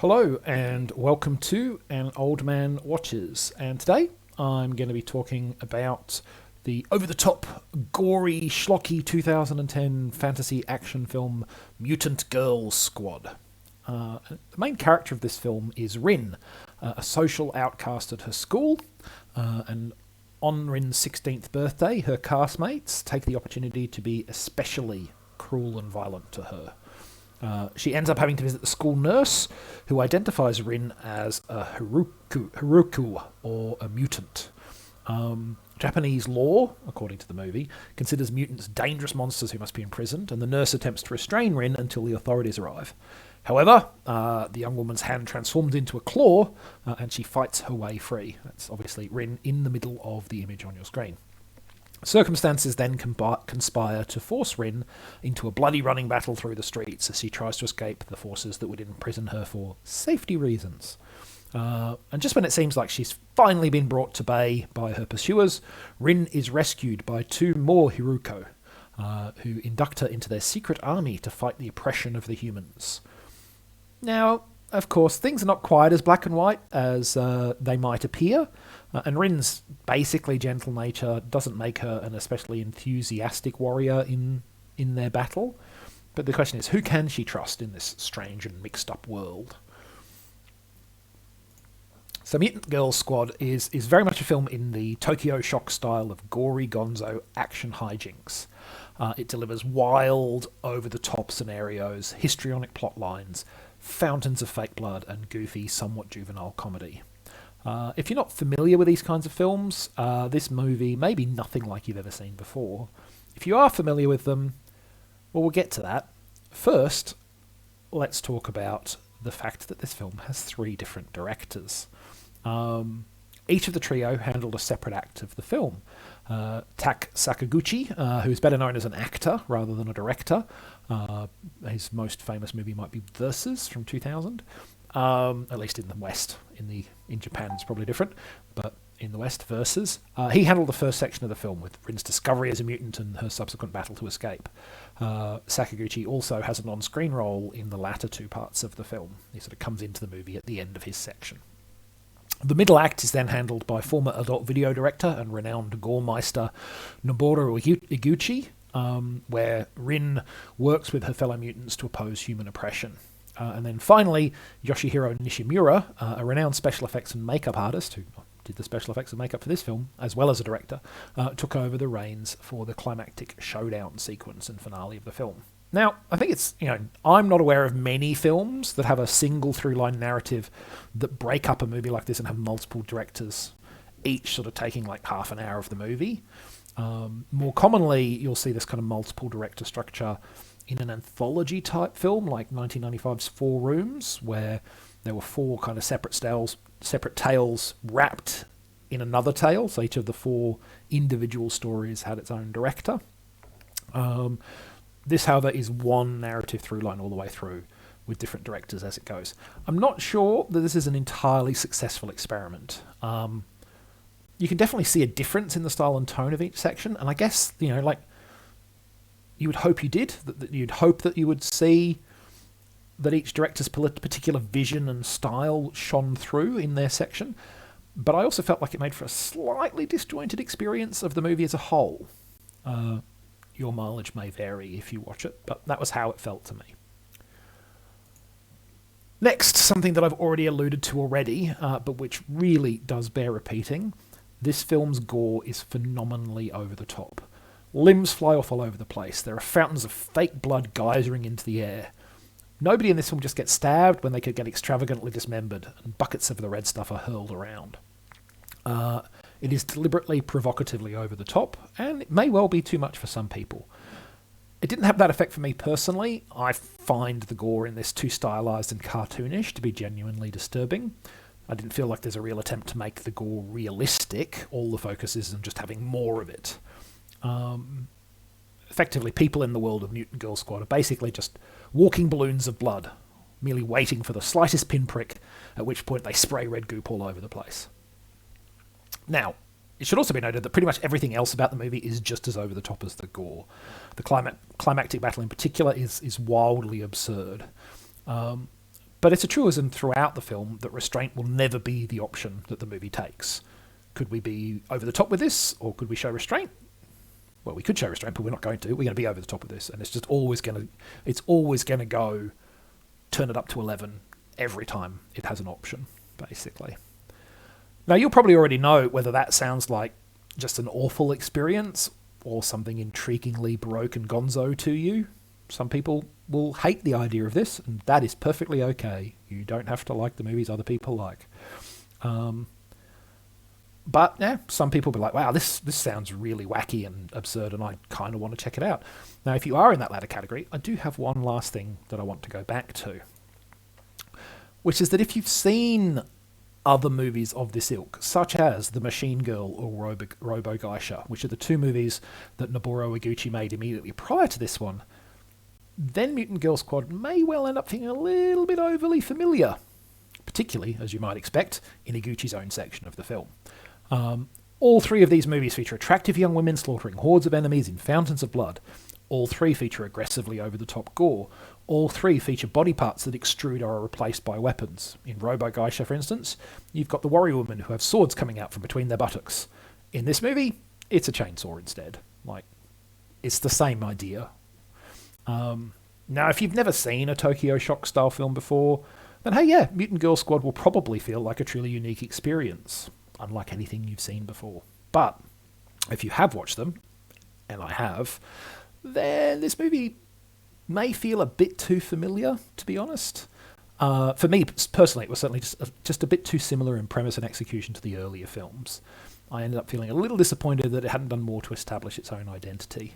Hello and welcome to An Old Man Watches. And today I'm going to be talking about the over-the-top, gory, schlocky 2010 fantasy action film Mutant Girl Squad. The main character of this film is Rin, a social outcast at her school, and on Rin's 16th birthday, her castmates take the opportunity to be especially cruel and violent to her. She ends up having to visit the school nurse, who identifies Rin as a Haruku, or a mutant. Japanese law, according to the movie, considers mutants dangerous monsters who must be imprisoned, and the nurse attempts to restrain Rin until the authorities arrive. However, the young woman's hand transforms into a claw, and she fights her way free. That's obviously Rin in the middle of the image on your screen. Circumstances then conspire to force Rin into a bloody running battle through the streets as she tries to escape the forces that would imprison her for safety reasons. And just when it seems like she's finally been brought to bay by her pursuers, Rin is rescued by two more Hiruko, who induct her into their secret army to fight the oppression of the humans. Now, of course, things are not quite as black and white as they might appear, and Rin's basically gentle nature doesn't make her an especially enthusiastic warrior in their battle. But the question is, who can she trust in this strange and mixed-up world? So Mutant Girl Squad is very much a film in the Tokyo Shock style of gory gonzo action hijinks. It delivers wild, over-the-top scenarios, histrionic plot lines, fountains of fake blood, and goofy, somewhat juvenile comedy. If you're not familiar with these kinds of films, this movie may be nothing like you've ever seen before. If you are familiar with them, well, we'll get to that. First, let's talk about the fact that this film has three different directors. Each of the trio handled a separate act of the film. Tak Sakaguchi, who's better known as an actor rather than a director. His most famous movie might be Versus from 2000. At least in the West. In Japan it's probably different, but in the West, Versus. He handled the first section of the film with Rin's discovery as a mutant and her subsequent battle to escape. Sakaguchi also has an on-screen role in the latter two parts of the film. He sort of comes into the movie at the end of his section. The middle act is then handled by former adult video director and renowned goremeister Noboru Iguchi, where Rin works with her fellow mutants to oppose human oppression. And then finally, Yoshihiro Nishimura, a renowned special effects and makeup artist who did the special effects and makeup for this film, as well as a director, took over the reins for the climactic showdown sequence and finale of the film. Now, I think I'm not aware of many films that have a single through-line narrative that break up a movie like this and have multiple directors, each sort of taking like half an hour of the movie. More commonly, you'll see this kind of multiple director structure in an anthology-type film like 1995's Four Rooms, where there were four kind of separate tales wrapped in another tale, so each of the four individual stories had its own director. This, however, is one narrative through line all the way through, with different directors as it goes. I'm not sure that this is an entirely successful experiment. You can definitely see a difference in the style and tone of each section, and I guess, you would hope you did, that you'd hope that you would see that each director's particular vision and style shone through in their section, but I also felt like it made for a slightly disjointed experience of the movie as a whole. Your mileage may vary if you watch it, but that was how it felt to me. Next, something that I've already alluded to already, but which really does bear repeating. This film's gore is phenomenally over the top. Limbs fly off all over the place. There are fountains of fake blood geysering into the air. Nobody in this film just gets stabbed when they could get extravagantly dismembered, and buckets of the red stuff are hurled around. It is deliberately, provocatively over the top, and it may well be too much for some people. It didn't have that effect for me personally. I find the gore in this too stylized and cartoonish to be genuinely disturbing. I didn't feel like there's a real attempt to make the gore realistic. All the focus is on just having more of it. Effectively, people in the world of Mutant Girl Squad are basically just walking balloons of blood, merely waiting for the slightest pinprick, at which point they spray red goop all over the place. Now, it should also be noted that pretty much everything else about the movie is just as over the top as the gore. The climactic battle in particular is wildly absurd. But it's a truism throughout the film that restraint will never be the option that the movie takes. Could we be over the top with this, or could we show restraint? Well, we could show restraint, but we're not going to. We're going to be over the top with this, and it's just always going to go turn it up to 11 every time it has an option, basically. Now, you'll probably already know whether that sounds like just an awful experience or something intriguingly Baroque and gonzo to you. Some people will hate the idea of this, and that is perfectly okay. You don't have to like the movies other people like. But yeah, some people will be like, wow, this sounds really wacky and absurd, and I kind of want to check it out. Now, if you are in that latter category, I do have one last thing that I want to go back to, which is that if you've seen other movies of this ilk, such as The Machine Girl or Robo Geisha, which are the two movies that Noboru Iguchi made immediately prior to this one, then Mutant Girl Squad may well end up feeling a little bit overly familiar, particularly, as you might expect, in Iguchi's own section of the film. All three of these movies feature attractive young women slaughtering hordes of enemies in fountains of blood. All three feature aggressively over-the-top gore. All three feature body parts that extrude or are replaced by weapons. In Robo Geisha, for instance, you've got the warrior women who have swords coming out from between their buttocks. In this movie, it's a chainsaw instead. It's the same idea. Now, if you've never seen a Tokyo Shock-style film before, then hey, yeah, Mutant Girl Squad will probably feel like a truly unique experience, unlike anything you've seen before. But if you have watched them, and I have, then this movie may feel a bit too familiar, to be honest. For me, personally, it was certainly just a bit too similar in premise and execution to the earlier films. I ended up feeling a little disappointed that it hadn't done more to establish its own identity.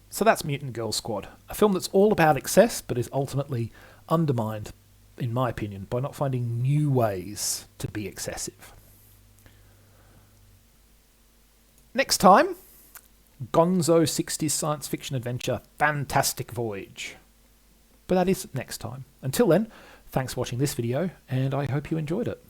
So that's Mutant Girl Squad, a film that's all about excess, but is ultimately undermined, in my opinion, by not finding new ways to be excessive. Next time, gonzo 60s science fiction adventure Fantastic Voyage. But that is next time. Until then, thanks for watching this video, and I hope you enjoyed it.